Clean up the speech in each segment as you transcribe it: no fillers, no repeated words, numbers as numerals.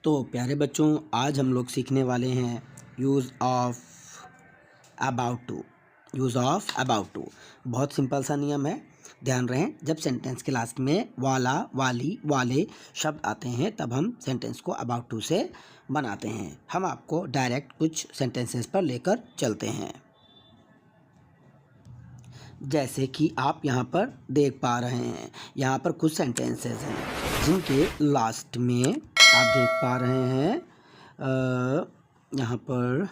तो प्यारे बच्चों, आज हम लोग सीखने वाले हैं यूज़ ऑफ अबाउट टू। बहुत सिंपल सा नियम है, ध्यान रहे। जब सेंटेंस के लास्ट में वाला, वाली, वाले शब्द आते हैं तब हम सेंटेंस को अबाउट टू से बनाते हैं। हम आपको डायरेक्ट कुछ सेंटेंसेस पर लेकर चलते हैं। जैसे कि आप यहाँ पर देख पा रहे हैं, यहाँ पर कुछ सेंटेंसेस हैं जिनके लास्ट में आप देख पा रहे हैं यहाँ पर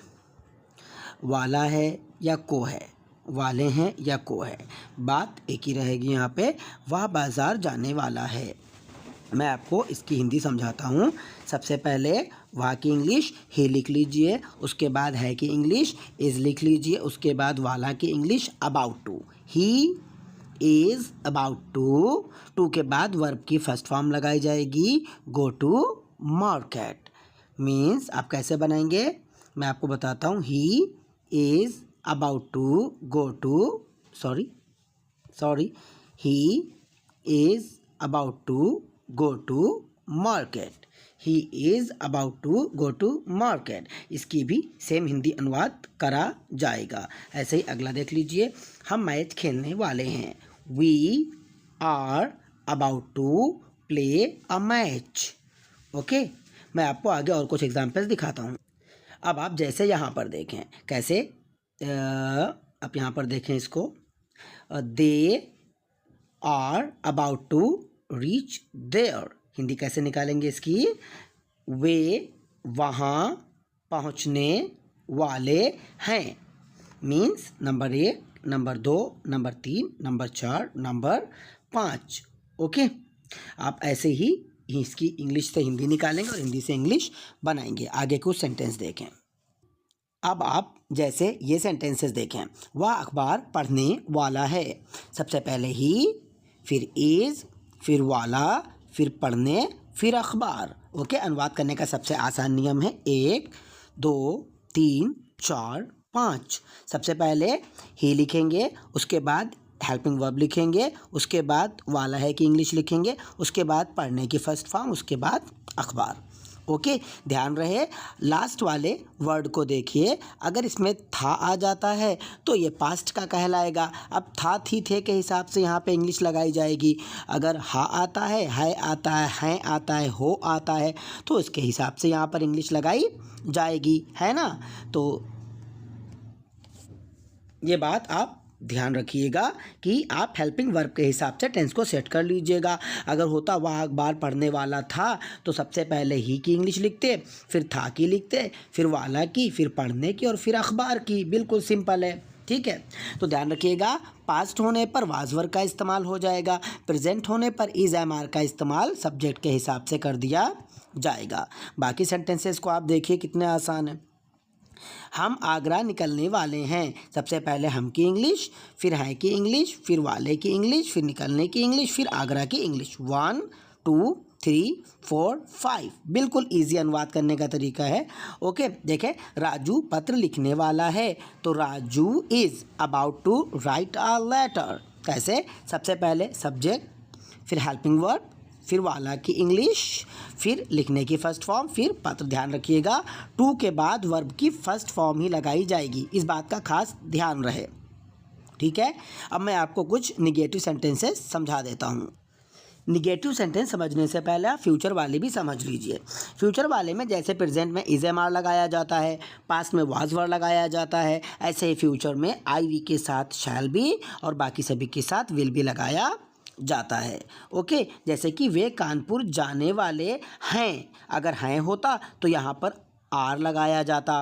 वाला है या को है, वाले हैं या को है। बात एक ही रहेगी यहाँ पे, वह बाज़ार जाने वाला है। मैं आपको इसकी हिंदी समझाता हूँ। सबसे पहले वहाँ की इंग्लिश ही लिख लीजिए, उसके बाद है की इंग्लिश इज़ लिख लीजिए, उसके बाद वाला की English about to. He is about to के बाद वर्ब की फर्स्ट फॉर्म लगाई जाएगी गो टू मार्केट। मीन्स आप कैसे बनाएंगे मैं आपको बताता हूँ। He is about to go to he is about to go to market. He is about to go to market. इसकी भी सेम हिंदी अनुवाद करा जाएगा। ऐसे ही अगला देख लीजिए, हम मैच खेलने वाले हैं। We are about to play a match. Okay, मैं आपको आगे और कुछ एग्जाम्पल्स दिखाता हूँ। अब आप जैसे यहाँ पर देखें, कैसे आप यहाँ पर देखें इसको, they are about to reach there. Hindi कैसे निकालेंगे इसकी, वे वहाँ पहुँचने वाले हैं। Means number 1, number 2, number 3, number 4, number 5। Okay, आप ऐसे ही इसकी इंग्लिश से हिंदी निकालेंगे और हिंदी से इंग्लिश बनाएंगे। आगे कुछ सेंटेंस देखें। अब आप जैसे ये सेंटेंसेस देखें, वह अखबार पढ़ने वाला है। सबसे पहले ही, फिर इज़, फिर वाला, फिर पढ़ने, फिर अखबार। ओके, अनुवाद करने का सबसे आसान नियम है 1, 2, 3, 4, 5। सबसे पहले ही लिखेंगे, उसके बाद हेल्पिंग वर्ब लिखेंगे, उसके बाद वाला है कि इंग्लिश लिखेंगे, उसके बाद पढ़ने की फर्स्ट फॉर्म, उसके बाद अखबार। ओके, ध्यान रहे लास्ट वाले वर्ड को देखिए। अगर इसमें था आ जाता है तो ये पास्ट का कहलाएगा। अब था, थी, थे के हिसाब से यहाँ पे इंग्लिश लगाई जाएगी। अगर हा आता है, है आता है, हैं आता है, हो आता है, तो इसके हिसाब से यहाँ पर इंग्लिश लगाई जाएगी, है ना। तो ये बात आप ध्यान रखिएगा कि आप हेल्पिंग वर्ब के हिसाब से टेंस को सेट कर लीजिएगा। अगर होता वह अखबार पढ़ने वाला था तो सबसे पहले ही की इंग्लिश लिखते, फिर था की लिखते, फिर वाला की, फिर पढ़ने की और फिर अखबार की। बिल्कुल सिंपल है, ठीक है। तो ध्यान रखिएगा, पास्ट होने पर वाज वर्ब का इस्तेमाल हो जाएगा, प्रेजेंट होने पर इज़ एम आर का इस्तेमाल सब्जेक्ट के हिसाब से कर दिया जाएगा। बाकी सेंटेंसेस को आप देखिए कितने आसान हैं। हम आगरा निकलने वाले हैं। सबसे पहले हम की इंग्लिश, फिर है की इंग्लिश, फिर वाले की इंग्लिश, फिर निकलने की इंग्लिश, फिर आगरा की इंग्लिश। 1, 2, 3, 4, 5। बिल्कुल इजी अनुवाद करने का तरीका है। ओके, देखें, राजू पत्र लिखने वाला है, तो Raju is about to write a letter. कैसे, सबसे पहले सब्जेक्ट, फिर हेल्पिंग वर्ब, फिर वाला की इंग्लिश, फिर लिखने की फर्स्ट फॉर्म, फिर पत्र। ध्यान रखिएगा, टू के बाद वर्ब की फर्स्ट फॉर्म ही लगाई जाएगी, इस बात का खास ध्यान रहे, ठीक है। अब मैं आपको कुछ निगेटिव सेंटेंसेस समझा देता हूँ। निगेटिव सेंटेंस समझने से पहले आप फ्यूचर वाले भी समझ लीजिए। फ्यूचर वाले में जैसे प्रेजेंट में इज़ एम आर लगाया जाता है, पास्ट में वाज वर्ब लगाया जाता है, ऐसे ही फ्यूचर में आई वी के साथ शैल बी और बाकी सभी के साथ विल भी लगाया जाता है। ओके, जैसे कि वे कानपुर जाने वाले हैं, अगर हैं होता तो यहाँ पर आर लगाया जाता।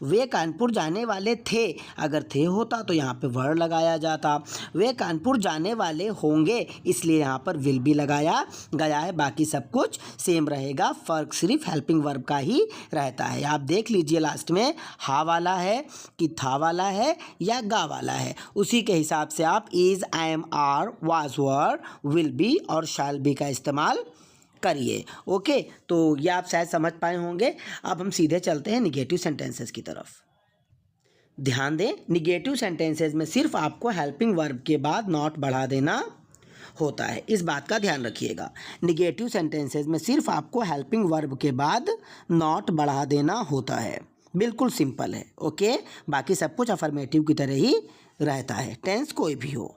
वे कानपुर जाने वाले थे, अगर थे होता तो यहाँ पे वर लगाया जाता। वे कानपुर जाने वाले होंगे, इसलिए यहाँ पर विल भी लगाया गया है। बाकी सब कुछ सेम रहेगा, फ़र्क सिर्फ हेल्पिंग वर्ब का ही रहता है। आप देख लीजिए लास्ट में हा वाला है कि था वाला है या गा वाला है, उसी के हिसाब से आप is, am, are, was, were, will be और शैल बी का इस्तेमाल करिए। ओके, तो ये आप शायद समझ पाए होंगे। अब हम सीधे चलते हैं निगेटिव सेंटेंसेस की तरफ। ध्यान दें, निगेटिव सेंटेंसेस में सिर्फ आपको हेल्पिंग वर्ब के बाद नॉट बढ़ा देना होता है, इस बात का ध्यान रखिएगा। निगेटिव सेंटेंसेस में सिर्फ आपको हेल्पिंग वर्ब के बाद नॉट बढ़ा देना होता है, बिल्कुल सिंपल है। ओके, बाकी सब कुछ अफर्मेटिव की तरह ही रहता है, टेंस कोई भी हो।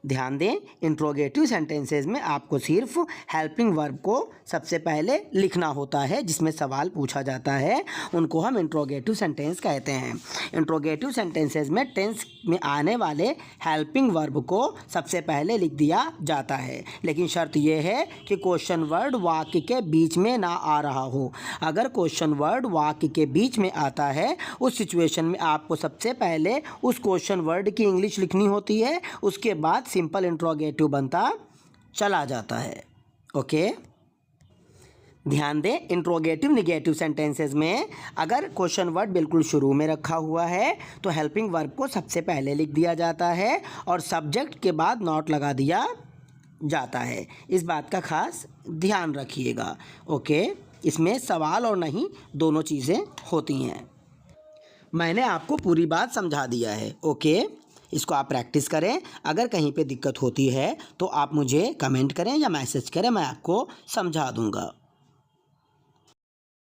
ध्यान दें, इंट्रोगेटिव सेंटेंसेस में आपको सिर्फ हेल्पिंग वर्ब को सबसे पहले लिखना होता है, जिसमें सवाल पूछा जाता है, उनको हम इंट्रोगेटिव सेंटेंस कहते हैं। इंट्रोगेटिव सेंटेंसेस में टेंस में आने वाले हेल्पिंग वर्ब को सबसे पहले लिख दिया जाता है, लेकिन शर्त यह है कि क्वेश्चन वर्ड वाक्य के बीच में ना आ रहा हो। अगर क्वेश्चन वर्ड वाक्य के बीच में आता है, उस सिचुएशन में आपको सबसे पहले उस क्वेश्चन वर्ड की इंग्लिश लिखनी होती है, उसके बाद सिंपल इंट्रोगेटिव बनता चला जाता है। ओके, ध्यान दें, इंट्रोगेटिव निगेटिव सेंटेंसेस में अगर क्वेश्चन वर्ड बिल्कुल शुरू में रखा हुआ है तो हेल्पिंग वर्ब को सबसे पहले लिख दिया जाता है और सब्जेक्ट के बाद नॉट लगा दिया जाता है, इस बात का खास ध्यान रखिएगा। ओके, इसमें सवाल और नहीं दोनों चीज़ें होती हैं। मैंने आपको पूरी बात समझा दिया है। ओके, इसको आप प्रैक्टिस करें। अगर कहीं पे दिक्कत होती है तो आप मुझे कमेंट करें या मैसेज करें, मैं आपको समझा दूंगा।